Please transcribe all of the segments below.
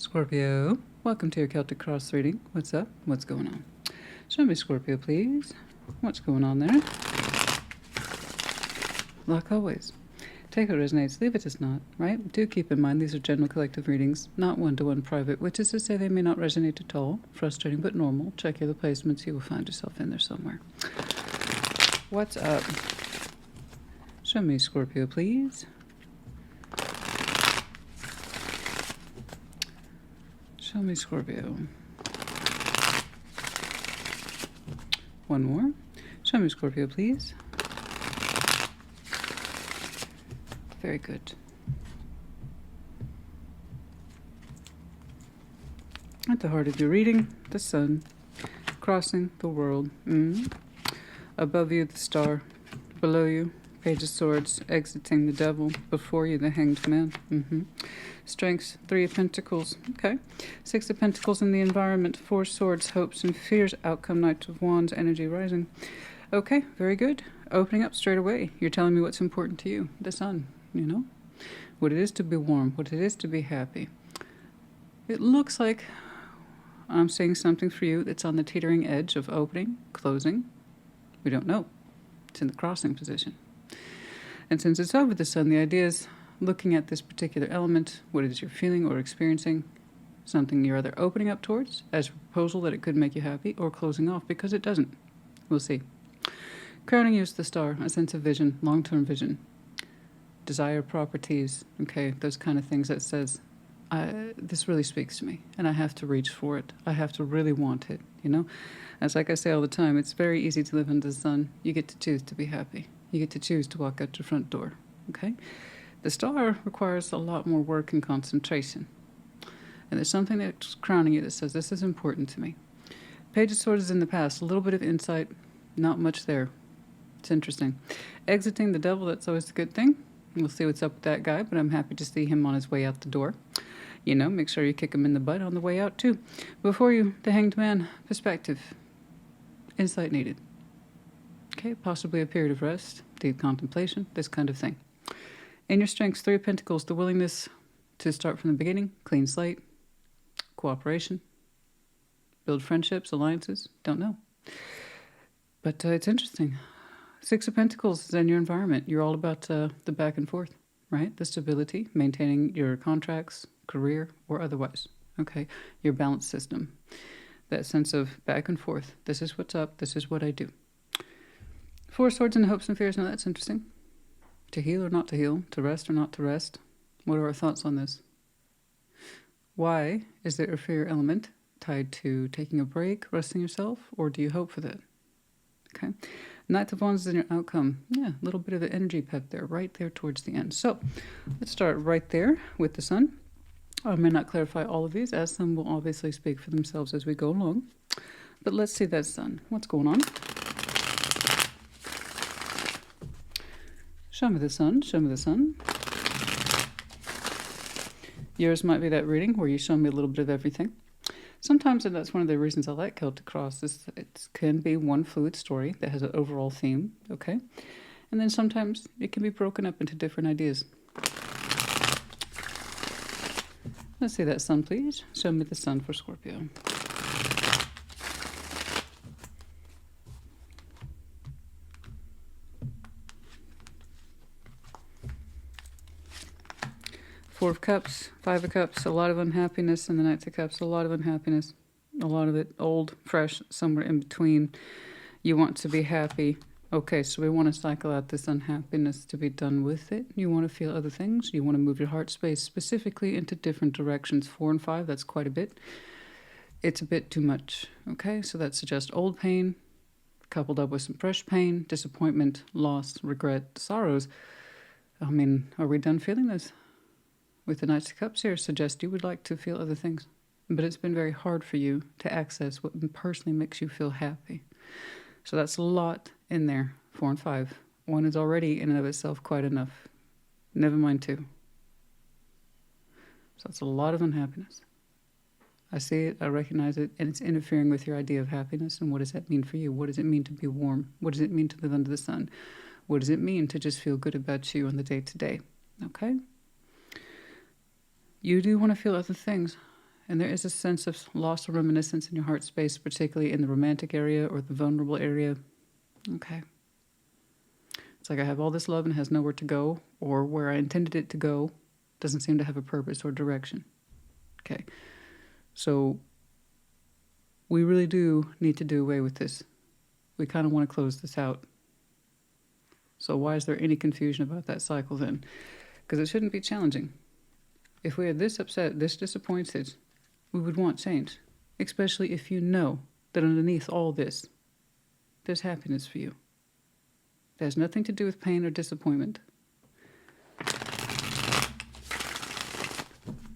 Scorpio, welcome to your Celtic cross reading. What's up? What's going on? Show me Scorpio, please. What's going on there? Like always, take what resonates, leave it as not, right? Do keep in mind these are general collective readings, not one-to-one private, which is to say they may not resonate at all. Frustrating but normal. Check your other placements. You will find yourself in there somewhere. What's up? Show me Scorpio, please. Show me Scorpio. One more. Show me Scorpio, please. Very good. At the heart of your reading, the sun crossing the world. Above you, the star. Below you, Page of Swords, exiting the devil. Before you, the Hanged Man. Strengths, 3 of Pentacles. Okay. 6 of Pentacles in the environment. 4 Swords, hopes and fears. Outcome, Knight of Wands, energy rising. Okay, very good. Opening up straight away. You're telling me what's important to you. The sun, you know. What it is to be warm. What it is to be happy. It looks like I'm seeing something for you that's on the teetering edge of opening, closing. We don't know. It's in the crossing position. And since it's over the sun, the idea is looking at this particular element, what it is you're feeling or experiencing, something you're either opening up towards as a proposal that it could make you happy, or closing off because it doesn't. We'll see. Crowning you is the star, a sense of vision, long-term vision, desire properties, okay, those kind of things that says, this really speaks to me, and I have to reach for it. I have to really want it, you know? As like I say all the time, it's very easy to live under the sun. You get to choose to be happy. You get to choose to walk out your front door, okay? The star requires a lot more work and concentration. And there's something that's crowning you that says, this is important to me. Page of Swords is in the past. A little bit of insight, not much there. It's interesting. Exiting the devil, that's always a good thing. We'll see what's up with that guy, but I'm happy to see him on his way out the door. You know, make sure you kick him in the butt on the way out, too. Before you, the Hanged Man, perspective. Insight needed. Okay, possibly a period of rest, deep contemplation, this kind of thing. In your strengths, 3 of Pentacles, the willingness to start from the beginning, clean slate, cooperation, build friendships, alliances, don't know. But it's interesting. 6 of Pentacles is in your environment. You're all about the back and forth, right? The stability, maintaining your contracts, career, or otherwise. Okay, your balance system. That sense of back and forth. This is what's up. This is what I do. 4 Swords and hopes and fears. Now that's interesting. To heal or not to heal, to rest or not to rest. What are our thoughts on this? Why is there a fear element tied to taking a break, resting yourself, or do you hope for that? Okay. Knight of Wands is in your outcome. Yeah, a little bit of an energy pep there, right there towards the end. So let's start right there with the sun. I may not clarify all of these, as some will obviously speak for themselves as we go along. But let's see that sun. What's going on? Show me the sun. Show me the sun. Yours might be that reading where you show me a little bit of everything. Sometimes, and that's one of the reasons I like Celtic Cross, is it can be one fluid story that has an overall theme, okay? And then sometimes it can be broken up into different ideas. Let's see that sun, please. Show me the sun for Scorpio. Four of Cups, 5 of Cups, a lot of unhappiness, and the Knight of Cups, a lot of unhappiness. A lot of it old, fresh, somewhere in between. You want to be happy. Okay, so we want to cycle out this unhappiness to be done with it. You want to feel other things. You want to move your heart space specifically into different directions. 4 and 5, that's quite a bit. It's a bit too much. Okay, so that suggests old pain, coupled up with some fresh pain, disappointment, loss, regret, sorrows. I mean, are we done feeling this? With the Knight of Cups here, suggest you would like to feel other things. But it's been very hard for you to access what personally makes you feel happy. So that's a lot in there. 4 and 5. 1 is already in and of itself quite enough. Never mind 2. So that's a lot of unhappiness. I see it, I recognize it, and it's interfering with your idea of happiness. And what does that mean for you? What does it mean to be warm? What does it mean to live under the sun? What does it mean to just feel good about you on the day-to-day? Okay? You do want to feel other things. And there is a sense of loss or reminiscence in your heart space, particularly in the romantic area or the vulnerable area. Okay. It's like I have all this love and it has nowhere to go, or where I intended it to go doesn't seem to have a purpose or direction. Okay. So we really do need to do away with this. We kind of want to close this out. So why is there any confusion about that cycle then? Because it shouldn't be challenging. If we are this upset, this disappointed, we would want change, especially if you know that underneath all this, there's happiness for you. It has nothing to do with pain or disappointment.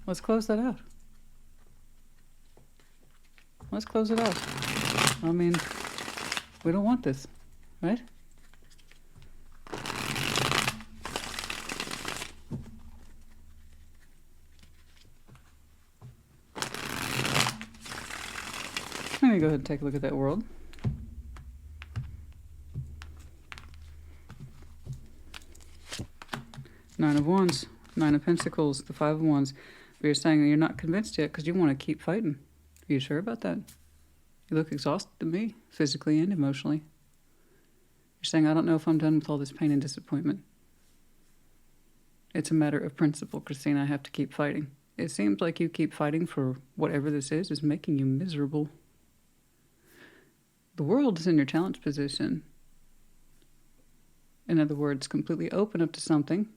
Let's close that out. Let's close it out. I mean, we don't want this, right? Let me go ahead and take a look at that world. Nine of Wands, Nine of Pentacles, the Five of Wands. But you're saying you're not convinced yet because you want to keep fighting. Are you sure about that? You look exhausted to me, physically and emotionally. You're saying, I don't know if I'm done with all this pain and disappointment. It's a matter of principle, Christina. I have to keep fighting. It seems like you keep fighting for whatever this is making you miserable. The world is in your challenge position. In other words, completely open up to something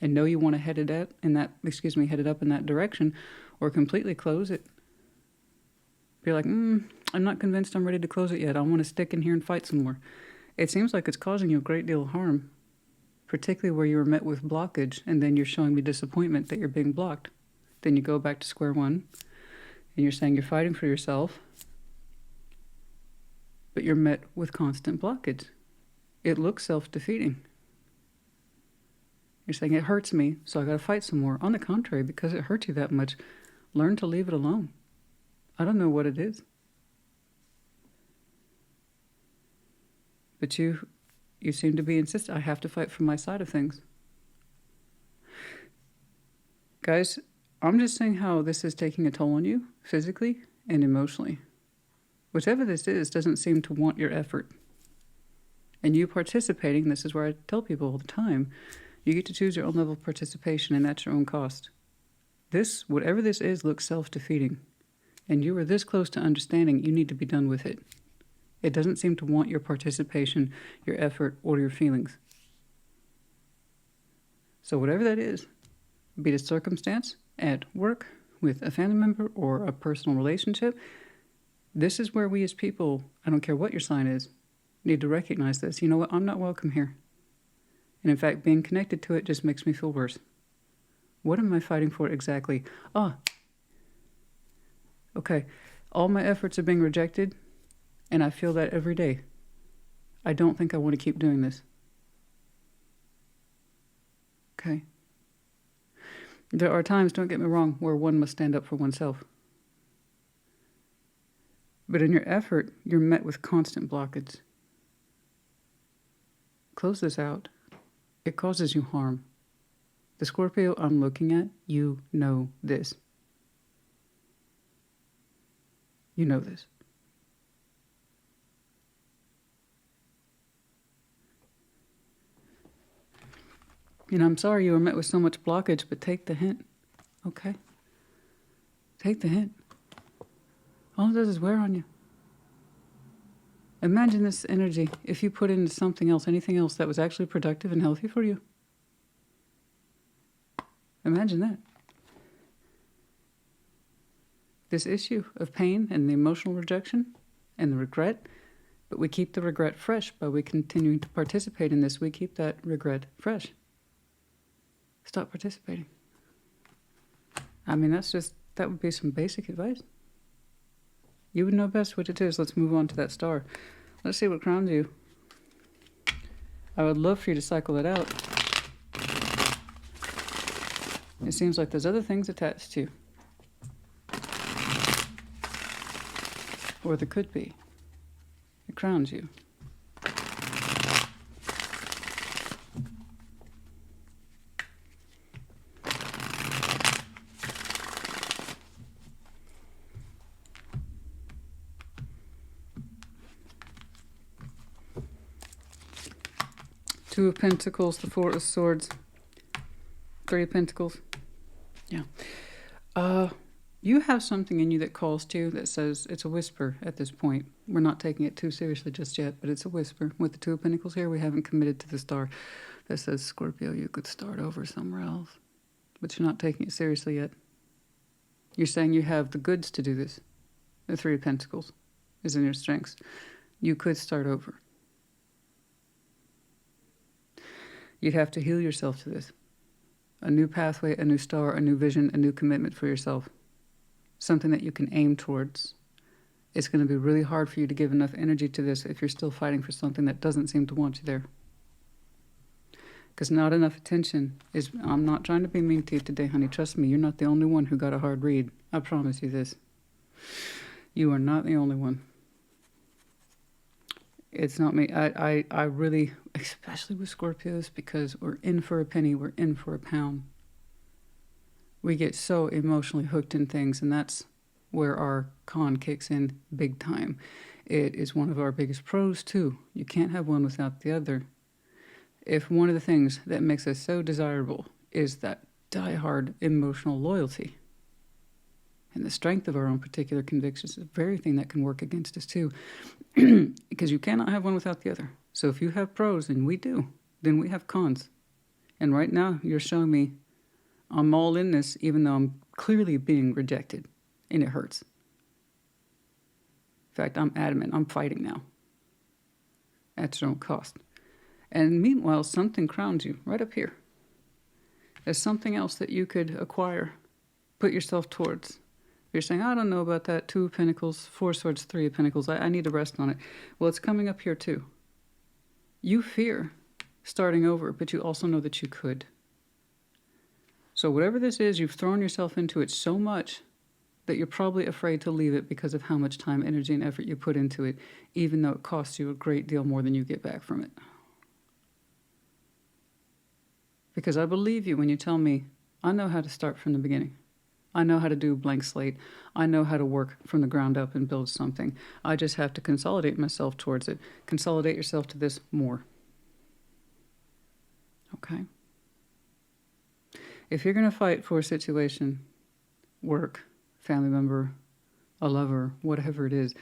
and know you want to head it up in that direction, or completely close it. Be like, I'm not convinced I'm ready to close it yet. I want to stick in here and fight some more. It seems like it's causing you a great deal of harm, particularly where you were met with blockage, and then you're showing me disappointment that you're being blocked. Then you go back to square one, and you're saying you're fighting for yourself, but you're met with constant blockage. It looks self-defeating. You're saying it hurts me, so I got to fight some more. On the contrary, because it hurts you that much, learn to leave it alone. I don't know what it is. But you seem to be insistent. I have to fight for my side of things. Guys, I'm just saying how this is taking a toll on you, physically and emotionally. Whichever this is doesn't seem to want your effort. And you participating, this is where I tell people all the time, you get to choose your own level of participation, and at your own cost. This, whatever this is, looks self-defeating. And you are this close to understanding you need to be done with it. It doesn't seem to want your participation, your effort, or your feelings. So whatever that is, be it a circumstance, at work, with a family member, or a personal relationship, this is where we as people, I don't care what your sign is, need to recognize this. You know what? I'm not welcome here. And in fact, being connected to it just makes me feel worse. What am I fighting for exactly? Okay, all my efforts are being rejected, and I feel that every day. I don't think I want to keep doing this. Okay. There are times, don't get me wrong, where one must stand up for oneself. But in your effort, you're met with constant blockage. Close this out. It causes you harm. The Scorpio I'm looking at, you know this. You know this. And I'm sorry you were met with so much blockage, but take the hint, okay? Take the hint. All it does is wear on you. Imagine this energy if you put into something else, anything else that was actually productive and healthy for you. Imagine that. This issue of pain and the emotional rejection and the regret, but we keep the regret fresh by we continuing to participate in this. We keep that regret fresh. Stop participating. I mean, that would be some basic advice. You would know best what it is. Let's move on to that star. Let's see what crowns you. I would love for you to cycle it out. It seems like there's other things attached to you. Or there could be. It crowns you. Two of Pentacles, the Four of Swords, Three of Pentacles. Yeah. You have something in you that calls to you that says it's a whisper at this point. We're not taking it too seriously just yet, but it's a whisper. With the Two of Pentacles here, we haven't committed to the star that says, Scorpio, you could start over somewhere else. But you're not taking it seriously yet. You're saying you have the goods to do this. The Three of Pentacles is in your strengths. You could start over. You'd have to heal yourself to this. A new pathway, a new star, a new vision, a new commitment for yourself. Something that you can aim towards. It's going to be really hard for you to give enough energy to this if you're still fighting for something that doesn't seem to want you there. Because not enough attention is... I'm not trying to be mean to you today, honey. Trust me, you're not the only one who got a hard read. I promise you this. You are not the only one. It's not me. I really, especially with Scorpios, because we're in for a penny, we're in for a pound. We get so emotionally hooked in things, and that's where our con kicks in big time. It is one of our biggest pros, too. You can't have one without the other. If one of the things that makes us so desirable is that die-hard emotional loyalty, and the strength of our own particular convictions is the very thing that can work against us, too. Because you cannot have one without the other. So if you have pros, and we do, then we have cons. And right now, you're showing me I'm all in this, even though I'm clearly being rejected, and it hurts. In fact, I'm adamant. I'm fighting now. At your own cost. And meanwhile, something crowns you right up here. There's something else that you could acquire, put yourself towards. You're saying, I don't know about that. Two of Pentacles, Four of Swords, Three of Pentacles. I need to rest on it. Well, it's coming up here too. You fear starting over, but you also know that you could. So whatever this is, you've thrown yourself into it so much that you're probably afraid to leave it because of how much time, energy, and effort you put into it, even though it costs you a great deal more than you get back from it. Because I believe you when you tell me, I know how to start from the beginning. I know how to do blank slate. I know how to work from the ground up and build something. I just have to consolidate myself towards it. Consolidate yourself to this more. Okay? If you're going to fight for a situation, work, family member, a lover, whatever it is,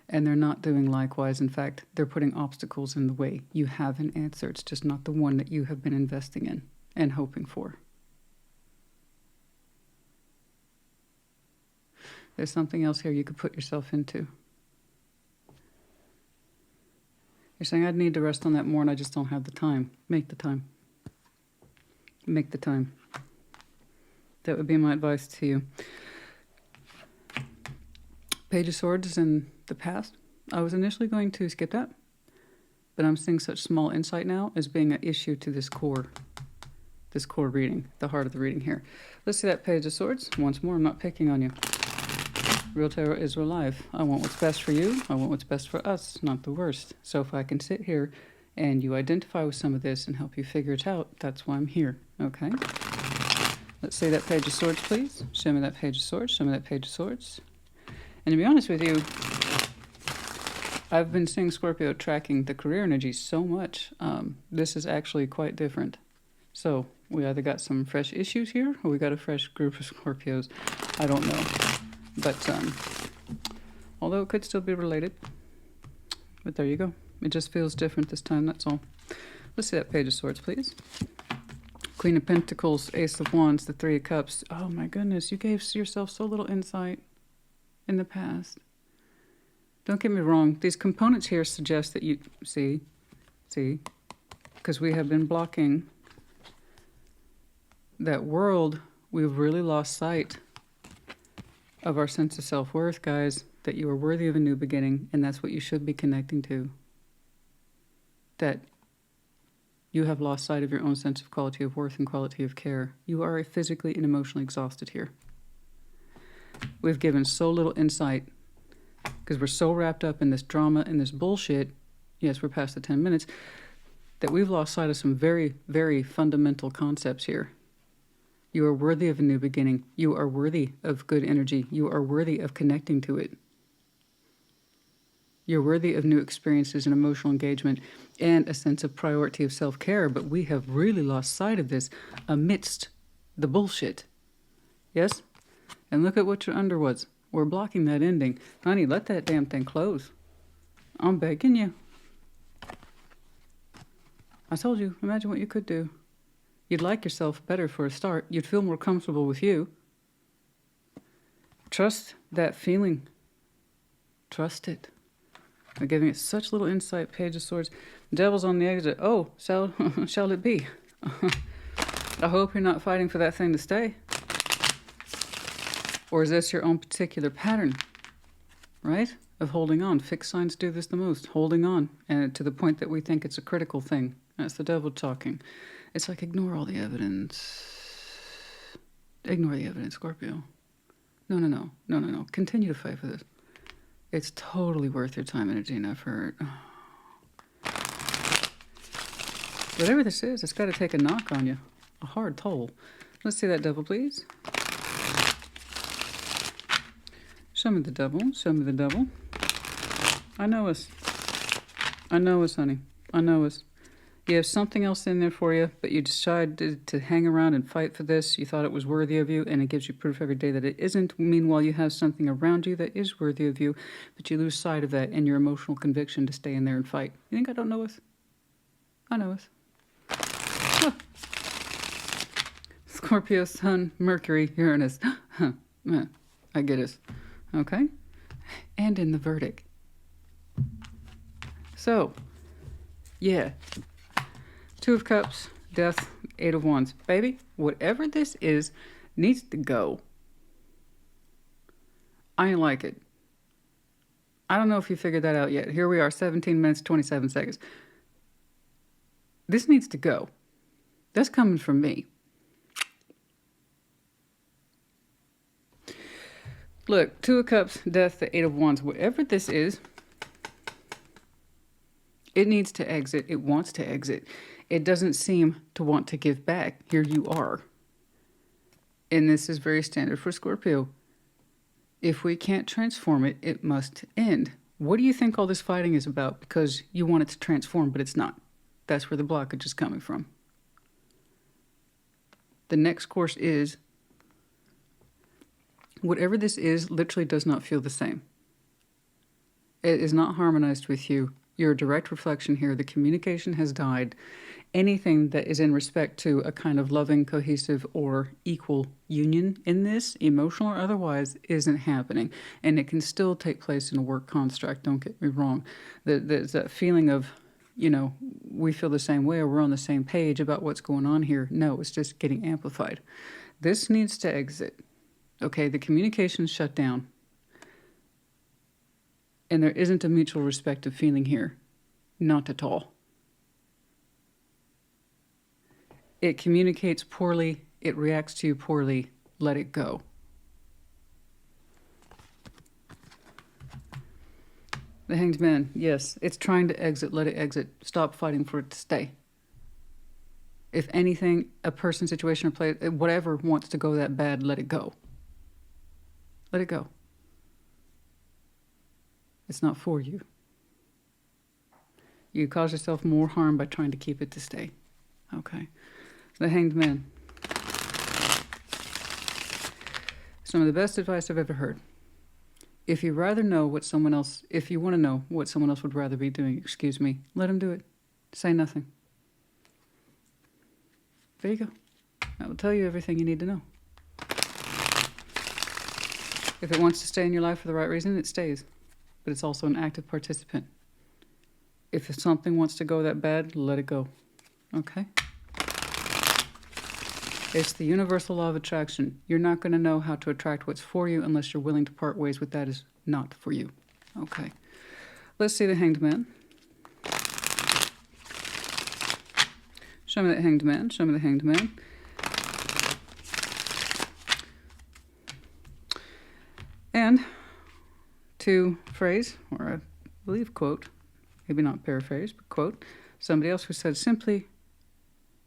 and they're not doing likewise, in fact, they're putting obstacles in the way, you have an answer. It's just not the one that you have been investing in and hoping for. There's something else here you could put yourself into. You're saying, I'd need to rest on that more and I just don't have the time. Make the time. Make the time. That would be my advice to you. Page of Swords is in the past. I was initially going to skip that, but I'm seeing such small insight now as being an issue to this core reading, the heart of the reading here. Let's see that Page of Swords. Once more, I'm not picking on you. Real Tarot is real life. I want what's best for you. I want what's best for us, not the worst. So if I can sit here and you identify with some of this and help you figure it out, that's why I'm here, okay? Let's see that Page of Swords, please. Show me that Page of Swords. Show me that Page of Swords. And to be honest with you, I've been seeing Scorpio tracking the career energy so much. This is actually quite different. So we either got some fresh issues here or we got a fresh group of Scorpios. I don't know. But although it could still be related. But there you go. It just feels different this time, that's all. Let's see that Page of Swords, please. Queen of Pentacles, Ace of Wands, the Three of Cups. Oh my goodness, you gave yourself so little insight in the past. Don't get me wrong. These components here suggest that you... See? Because we have been blocking that world. We've really lost sight of our sense of self-worth, guys. That you are worthy of a new beginning, and that's what you should be connecting to. That you have lost sight of your own sense of quality of worth and quality of care. You are physically and emotionally exhausted here. We've given so little insight because we're so wrapped up in this drama and this bullshit. Yes, we're past the 10 minutes. That we've lost sight of some very, very fundamental concepts here. You are worthy of a new beginning. You are worthy of good energy. You are worthy of connecting to it. You're worthy of new experiences and emotional engagement and a sense of priority of self-care, but we have really lost sight of this amidst the bullshit. Yes? And look at what your under was. We're blocking that ending. Honey, let that damn thing close. I'm begging you. I told you, imagine what you could do. You'd like yourself better for a start. You'd feel more comfortable with you. Trust that feeling. Trust it. I'm giving it such little insight. Page of Swords. Devil's on the exit. Oh, shall it be? I hope you're not fighting for that thing to stay. Or is this your own particular pattern? Right? Of holding on. Fixed signs do this the most. Holding on. And to the point that we think it's a critical thing. That's the devil talking. It's like, ignore all the evidence. Ignore the evidence, Scorpio. No. Continue to fight for this. It's totally worth your time, energy, and effort. Whatever this is, it's got to take a knock on you. A hard toll. Let's see that devil, please. Show me the devil. Show me the devil. I know us. I know us, honey. I know us. You have something else in there for you, but you decided to hang around and fight for this. You thought it was worthy of you, and it gives you proof every day that it isn't. Meanwhile, you have something around you that is worthy of you, but you lose sight of that and your emotional conviction to stay in there and fight. You think I don't know us? I know us. Huh. Scorpio, Sun, Mercury, Uranus. I get us. Okay? And in the verdict. So, yeah. Two of Cups, Death, Eight of Wands. Baby, whatever this is needs to go. I ain't like it. I don't know if you figured that out yet. Here we are, 17 minutes, 27 seconds. This needs to go. That's coming from me. Look, Two of Cups, Death, the Eight of Wands. Whatever this is, it needs to exit. It wants to exit. It doesn't seem to want to give back. Here you are. And this is very standard for Scorpio. If we can't transform it, it must end. What do you think all this fighting is about? Because you want it to transform, but it's not. That's where the blockage is coming from. The next course is, whatever this is, literally does not feel the same. It is not harmonized with you. You're a direct reflection here. The communication has died. Anything that is in respect to a kind of loving, cohesive, or equal union in this, emotional or otherwise, isn't happening. And it can still take place in a work construct, don't get me wrong. There's that feeling of, you know, we feel the same way or we're on the same page about what's going on here. No, it's just getting amplified. This needs to exit. Okay, the communication's shut down. And there isn't a mutual respect of feeling here. Not at all. It communicates poorly. It reacts to you poorly. Let it go. The Hanged Man. Yes, it's trying to exit. Let it exit. Stop fighting for it to stay. If anything, a person, situation, or place, whatever wants to go that bad, let it go. Let it go. It's not for you. You cause yourself more harm by trying to keep it to stay. Okay. The Hanged Man. Some of the best advice I've ever heard. If you rather know what someone else, if you want to know what someone else would rather be doing, let them do it. Say nothing. There you go. That will tell you everything you need to know. If it wants to stay in your life for the right reason, it stays. But it's also an active participant. If something wants to go that bad, let it go. Okay? It's the universal law of attraction. You're not going to know how to attract what's for you unless you're willing to part ways with that is not for you. Okay. Let's see the Hanged Man. Show me that Hanged Man. Show me the Hanged Man. And to phrase, or I believe quote, maybe not paraphrase, but quote, somebody else who said simply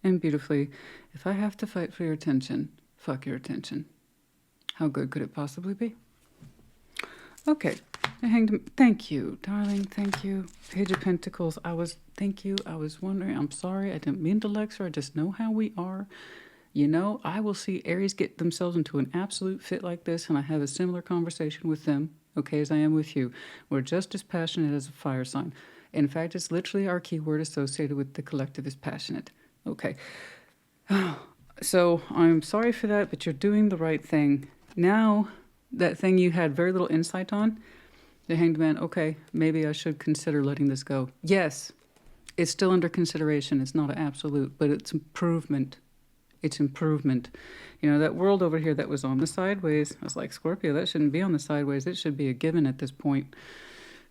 and beautifully, if I have to fight for your attention, fuck your attention. How good could it possibly be? Okay, Thank you, darling. Thank you. Page of Pentacles. Thank you. I was wondering. I'm sorry. I didn't mean to lecture. I just know how we are. You know, I will see Aries get themselves into an absolute fit like this, and I have a similar conversation with them, okay, as I am with you. We're just as passionate as a fire sign. In fact, it's literally our keyword associated with the collective is passionate. Okay. So I'm sorry for that, but you're doing the right thing. Now, that thing you had very little insight on, the Hanged Man, okay, maybe I should consider letting this go. Yes, it's still under consideration. It's not an absolute, but it's improvement. It's improvement. You know, that world over here that was on the sideways, I was like, Scorpio, that shouldn't be on the sideways. It should be a given at this point.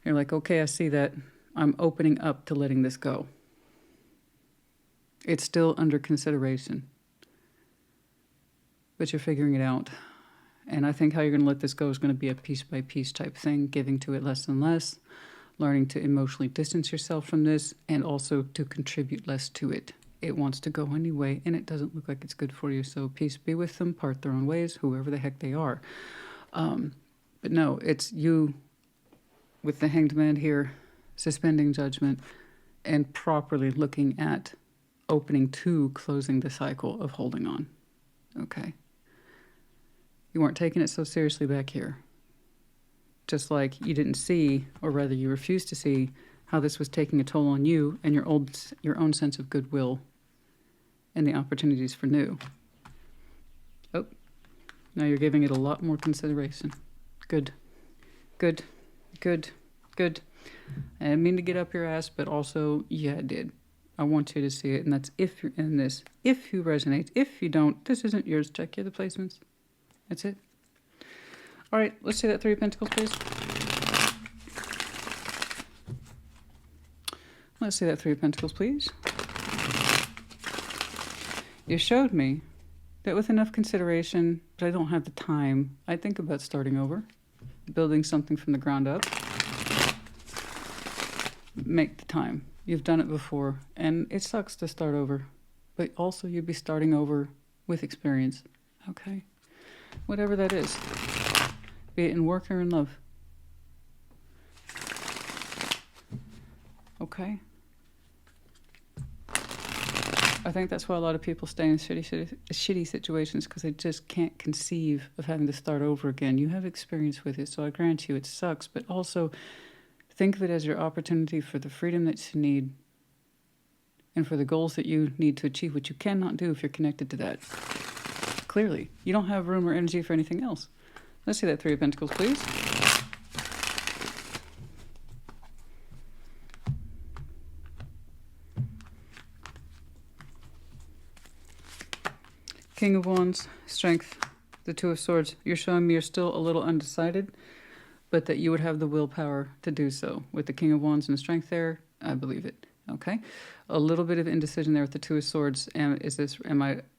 You're like, okay, I see that. I'm opening up to letting this go. It's still under consideration. But you're figuring it out. And I think how you're going to let this go is going to be a piece by piece type thing, giving to it less and less, learning to emotionally distance yourself from this, and also to contribute less to it. It wants to go anyway, and it doesn't look like it's good for you. So peace be with them, part their own ways, whoever the heck they are. But no, it's you with the Hanged Man here, suspending judgment and properly looking at opening to closing the cycle of holding on. Okay. You weren't taking it so seriously back here. Just like you didn't see, or rather you refused to see, how this was taking a toll on you and your own sense of goodwill and the opportunities for new. Oh, now you're giving it a lot more consideration. Good, good, good, good. I didn't mean to get up your ass, but also, yeah, I did. I want you to see it, and that's if you're in this. If you resonate. If you don't, this isn't yours. Check your other placements. That's it. All right, let's see that Three of Pentacles, please. Let's see that Three of Pentacles, please. You showed me that with enough consideration, but I don't have the time, I think about starting over, building something from the ground up. Make the time. You've done it before, and it sucks to start over, but also you'd be starting over with experience, okay? Whatever that is, be it in work or in love. Okay? I think that's why a lot of people stay in shitty situations, because they just can't conceive of having to start over again. You have experience with it, so I grant you it sucks, but also think of it as your opportunity for the freedom that you need and for the goals that you need to achieve, which you cannot do if you're connected to that. Clearly, you don't have room or energy for anything else. Let's see that Three of Pentacles, please. King of Wands, Strength, the Two of Swords. You're showing me you're still a little undecided, but that you would have the willpower to do so. With the King of Wands and the Strength there, I believe it. Okay? A little bit of indecision there with the Two of Swords.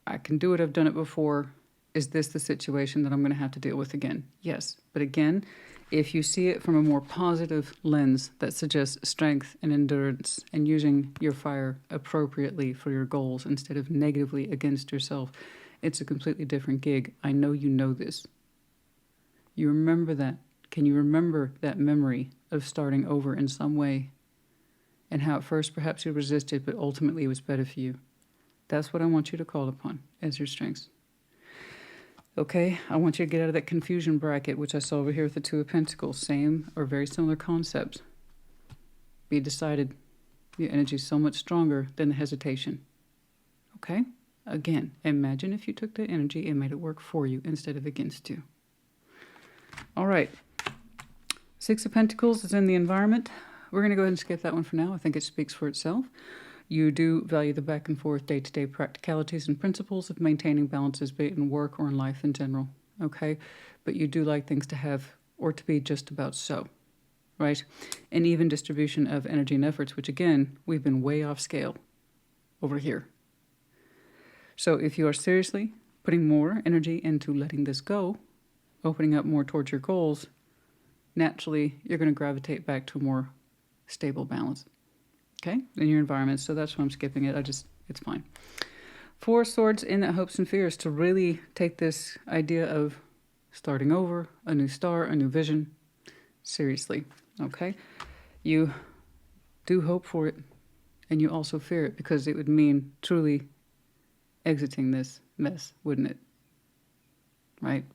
I can do it, I've done it before. Is this the situation that I'm going to have to deal with again? Yes. But again, if you see it from a more positive lens that suggests strength and endurance and using your fire appropriately for your goals instead of negatively against yourself, it's a completely different gig. I know you know this. You remember that. Can you remember that memory of starting over in some way and how at first perhaps you resisted, but ultimately it was better for you? That's what I want you to call upon as your strengths. Okay, I want you to get out of that confusion bracket, which I saw over here with the Two of Pentacles. Same or very similar concepts. Be decided. Your energy is so much stronger than the hesitation. Okay? Again, imagine if you took that energy and made it work for you instead of against you. All right. Six of Pentacles is in the environment. We're going to go ahead and skip that one for now. I think it speaks for itself. You do value the back and forth day-to-day practicalities and principles of maintaining balances, be it in work or in life in general, okay? But you do like things to have or to be just about so, right? An even distribution of energy and efforts, which again, we've been way off scale over here. So if you are seriously putting more energy into letting this go, opening up more towards your goals, naturally you're going to gravitate back to a more stable balance. Okay, in your environment. So that's why I'm skipping it. It's fine. Four of Swords in that hopes and fears to really take this idea of starting over, a new start, a new vision, Seriously, okay? You do hope for it, and you also fear it, because it would mean truly exiting this mess, wouldn't it? Right?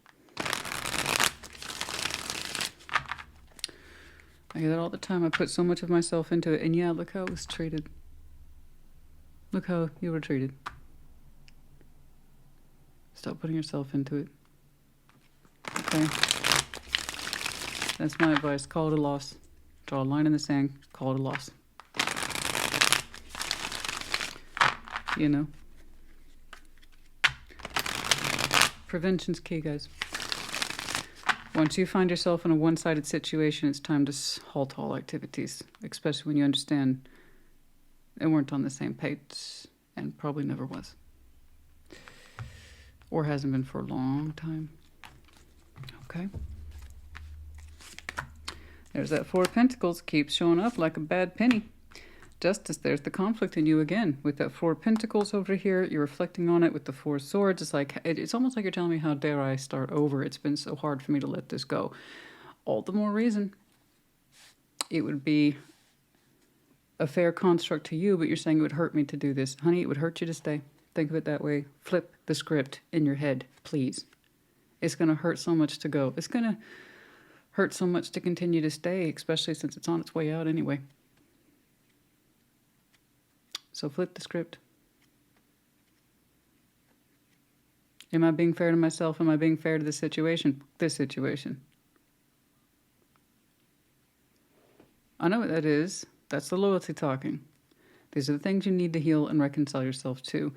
I hear that all the time. I put so much of myself into it, and yeah, look how it was treated. Look how you were treated. Stop putting yourself into it. Okay? That's my advice. Call it a loss. Draw a line in the sand. Call it a loss. You know? Prevention's key, guys. Once you find yourself in a one-sided situation, it's time to halt all activities, especially when you understand they weren't on the same page, and probably never was. Or hasn't been for a long time. Okay? There's that Four of Pentacles, keeps showing up like a bad penny. Justice, there's the conflict in you again. With that Four of Pentacles over here, you're reflecting on it with the Four of Swords. It's like, it's almost like you're telling me, how dare I start over? It's been so hard for me to let this go. All the more reason it would be a fair construct to you, but you're saying it would hurt me to do this. Honey, it would hurt you to stay. Think of it that way. Flip the script in your head, please. It's going to hurt so much to go. It's going to hurt so much to continue to stay, especially since it's on its way out anyway. So flip the script. Am I being fair to myself? Am I being fair to the situation? This situation. I know what that is. That's the loyalty talking. These are the things you need to heal and reconcile yourself to.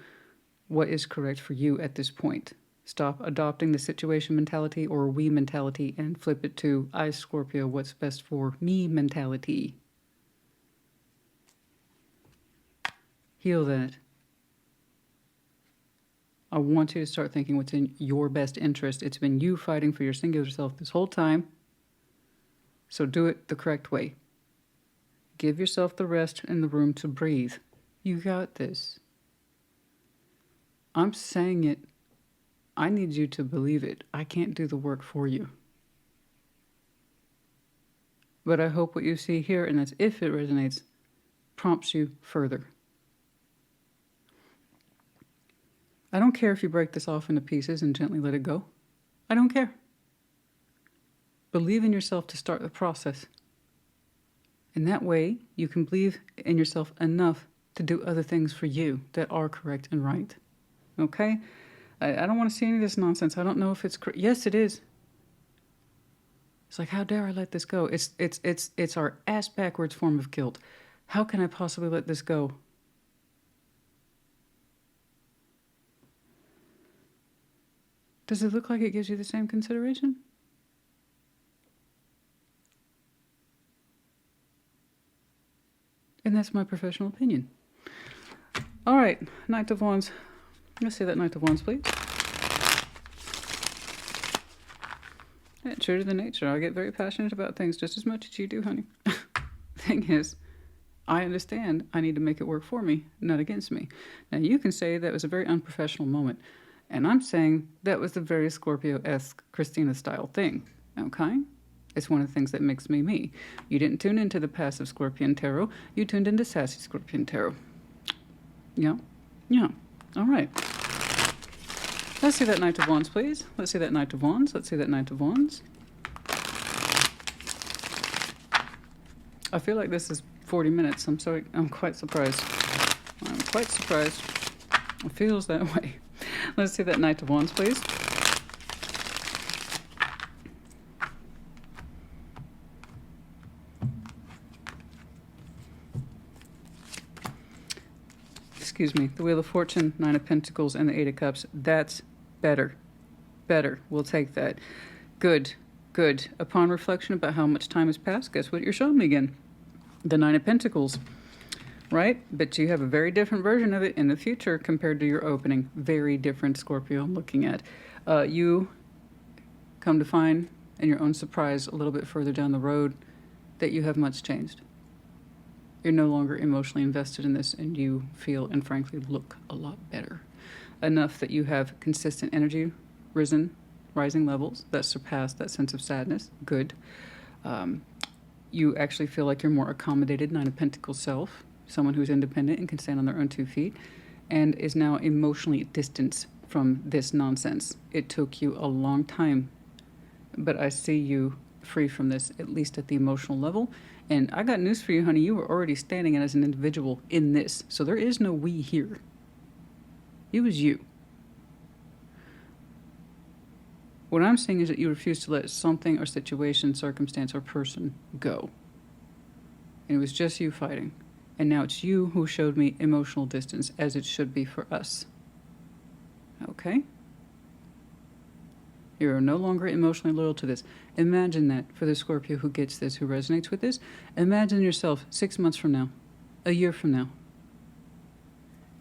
What is correct for you at this point? Stop adopting the situation mentality or we mentality and flip it to I, Scorpio, what's best for me mentality. Heal that. I want you to start thinking what's in your best interest. It's been you fighting for your singular self this whole time. So do it the correct way. Give yourself the rest and the room to breathe. You got this. I'm saying it. I need you to believe it. I can't do the work for you. But I hope what you see here, and that's if it resonates, prompts you further. I don't care if you break this off into pieces and gently let it go. I don't care. Believe in yourself to start the process. And that way, you can believe in yourself enough to do other things for you that are correct and right. Okay? I don't want to see any of this nonsense. I don't know if it's correct. Yes, it is. It's like, how dare I let this go? It's our ass backwards form of guilt. How can I possibly let this go? Does it look like it gives you the same consideration? And that's my professional opinion. All right, Knight of Wands. Let's see that Knight of Wands, please. Yeah, true to the nature. I get very passionate about things just as much as you do, honey. Thing is, I understand I need to make it work for me, not against me. Now, you can say that was a very unprofessional moment. And I'm saying that was a very Scorpio-esque Christina style thing, okay? It's one of the things that makes me me. You didn't tune into the passive Scorpion Tarot. You tuned into Sassy Scorpion Tarot. Yeah? Yeah. All right. Let's see that Knight of Wands, please. Let's see that Knight of Wands. Let's see that Knight of Wands. I feel like this is 40 minutes. I'm quite surprised. I'm quite surprised. It feels that way. Let's see that Knight of Wands, please. Excuse me. The Wheel of Fortune, Nine of Pentacles, and the Eight of Cups. That's better. Better. We'll take that. Good. Good. Upon reflection about how much time has passed, guess what you're showing me again? The Nine of Pentacles. Right? But you have a very different version of it in the future compared to your opening. Very different, Scorpio, I'm looking at. You come to find, in your own surprise, a little bit further down the road, that you have much changed. You're no longer emotionally invested in this, and you feel and frankly look a lot better. Enough that you have consistent energy, rising levels that surpass that sense of sadness. Good. You actually feel like you're more accommodated, Nine of Pentacles self, someone who's independent and can stand on their own 2 feet, and is now emotionally distanced from this nonsense. It took you a long time, but I see you free from this, at least at the emotional level. And I got news for you, honey. You were already standing as an individual in this, so there is no we here. It was you. What I'm seeing is that you refuse to let something or situation, circumstance, or person go. And it was just you fighting. And now it's you who showed me emotional distance, as it should be for us. Okay? You are no longer emotionally loyal to this. Imagine that for the Scorpio who gets this, who resonates with this. Imagine yourself 6 months from now, a year from now,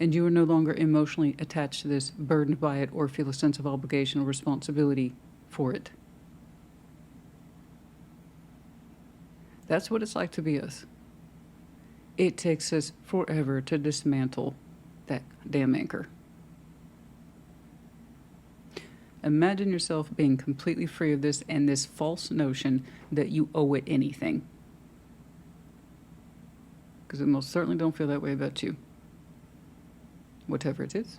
and you are no longer emotionally attached to this, burdened by it, or feel a sense of obligation or responsibility for it. That's what it's like to be us. It takes us forever to dismantle that damn anchor. Imagine yourself being completely free of this and this false notion that you owe it anything. Because it most certainly don't feel that way about you. Whatever it is.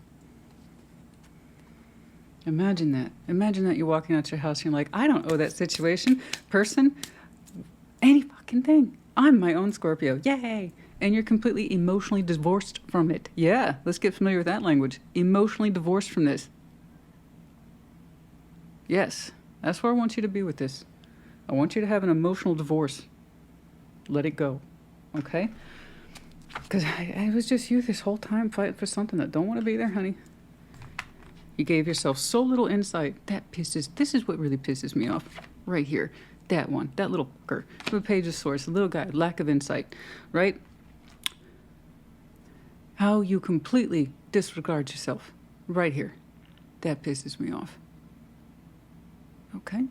Imagine that. Imagine that you're walking out your house and you're like, I don't owe that situation, person, any fucking thing. I'm my own Scorpio. Yay! And you're completely emotionally divorced from it. Yeah, let's get familiar with that language. Emotionally divorced from this. Yes, that's where I want you to be with this. I want you to have an emotional divorce. Let it go. Okay? Because I was just you this whole time fighting for something that don't want to be there, honey. You gave yourself so little insight. This is what really pisses me off. Right here. That one. That little fucker. The Page of Swords. The little guy. Lack of insight. Right? How you completely disregard yourself. Right here. That pisses me off. Okay?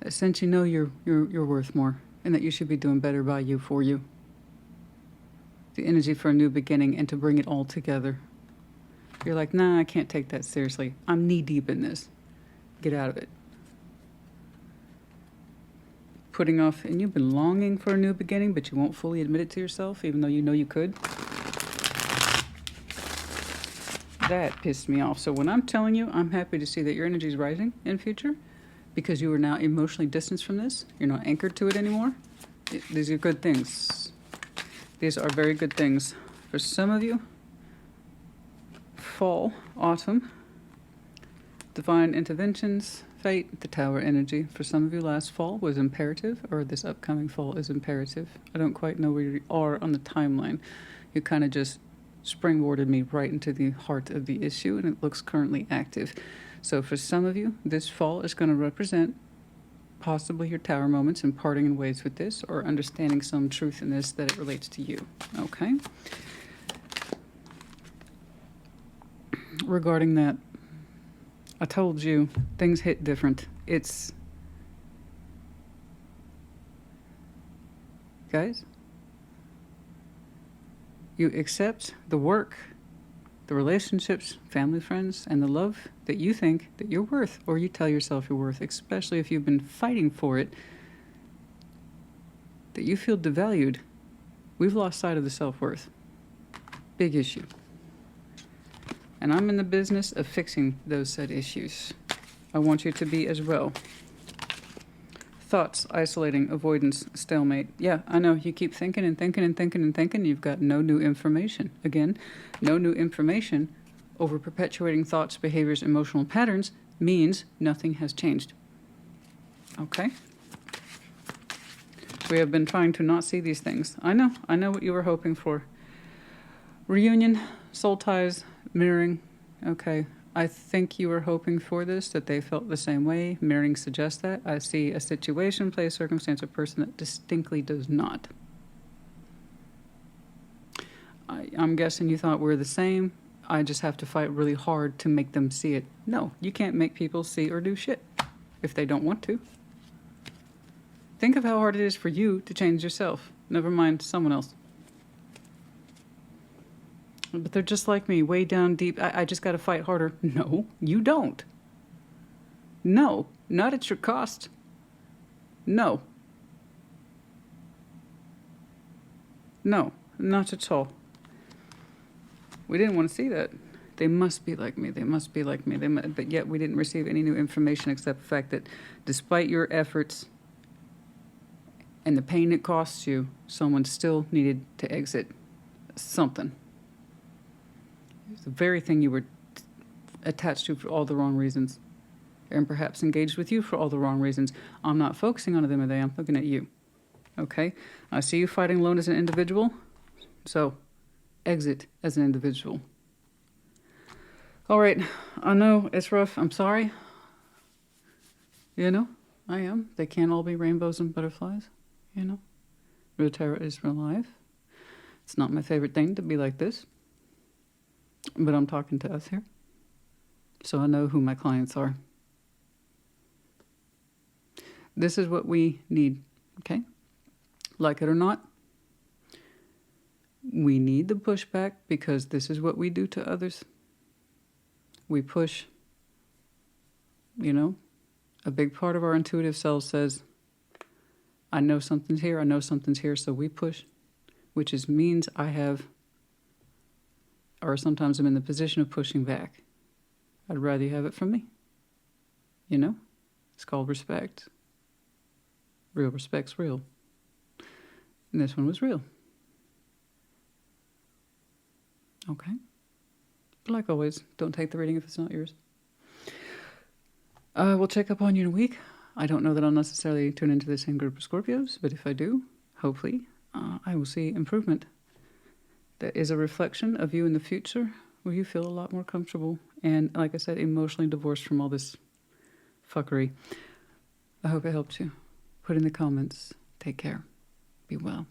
Since you know you're worth more, and that you should be doing better by you, for you. The energy for a new beginning and to bring it all together. You're like, nah, I can't take that seriously. I'm knee deep in this. Get out of it. Putting off, and you've been longing for a new beginning, but you won't fully admit it to yourself, even though you know you could. That pissed me off. So when I'm telling you, I'm happy to see that your energy is rising in future, because you are now emotionally distanced from this. You're not anchored to it anymore. These are good things. These are very good things. For some of you, fall, autumn, divine interventions, fate, the Tower energy. For some of you, last fall was imperative, or this upcoming fall is imperative. I don't quite know where you are on the timeline. You kind of just springboarded me right into the heart of the issue, and it looks currently active. So for some of you, this fall is going to represent possibly your Tower moments and parting in ways with this, or understanding some truth in this that it relates to you. Okay? Regarding that, I told you things hit different. It's... Guys? You accept the work, the relationships, family, friends, and the love that you think that you're worth, or you tell yourself you're worth, especially if you've been fighting for it, that you feel devalued. We've lost sight of the self-worth. Big issue. And I'm in the business of fixing those said issues. I want you to be as well. Thoughts, isolating, avoidance, stalemate. Yeah, I know. You keep thinking and thinking and thinking and thinking. You've got no new information. Again, no new information over perpetuating thoughts, behaviors, emotional patterns means nothing has changed. Okay? We have been trying to not see these things. I know what you were hoping for. Reunion, soul ties, mirroring. Okay. I think you were hoping for this, that they felt the same way. Mirroring suggests that. I see a situation, place, circumstance, or person that distinctly does not. I'm guessing you thought we're the same. I just have to fight really hard to make them see it. No, you can't make people see or do shit if they don't want to. Think of how hard it is for you to change yourself. Never mind someone else. But they're just like me, way down deep. I just got to fight harder. No, you don't. No, not at your cost. No. No, not at all. We didn't want to see that. They must be like me. They must be like me. But yet we didn't receive any new information except the fact that despite your efforts and the pain it costs you, someone still needed to exit something. It's the very thing you were attached to for all the wrong reasons, and perhaps engaged with you for all the wrong reasons. I'm not focusing on them or they. I'm looking at you. Okay? I see you fighting alone as an individual, so exit as an individual. All right, I know it's rough. I'm sorry. You know, I am. They can't all be rainbows and butterflies, you know. Real tarot is real life. It's not my favorite thing to be like this, but I'm talking to us here, so I know who my clients are. This is what we need, okay? Like it or not, we need the pushback because this is what we do to others. We push, you know, a big part of our intuitive self says, I know something's here, so we push, which means I have, or sometimes I'm in the position of pushing back. I'd rather you have it from me, you know? It's called respect. Real respect's real. And this one was real. Okay? But like always, don't take the reading if it's not yours. We'll check up on you in a week. I don't know that I'll necessarily tune into the same group of Scorpios, but if I do, hopefully, I will see improvement. That is a reflection of you in the future where you feel a lot more comfortable and, like I said, emotionally divorced from all this fuckery. I hope it helps you. Put in the comments. Take care. Be well.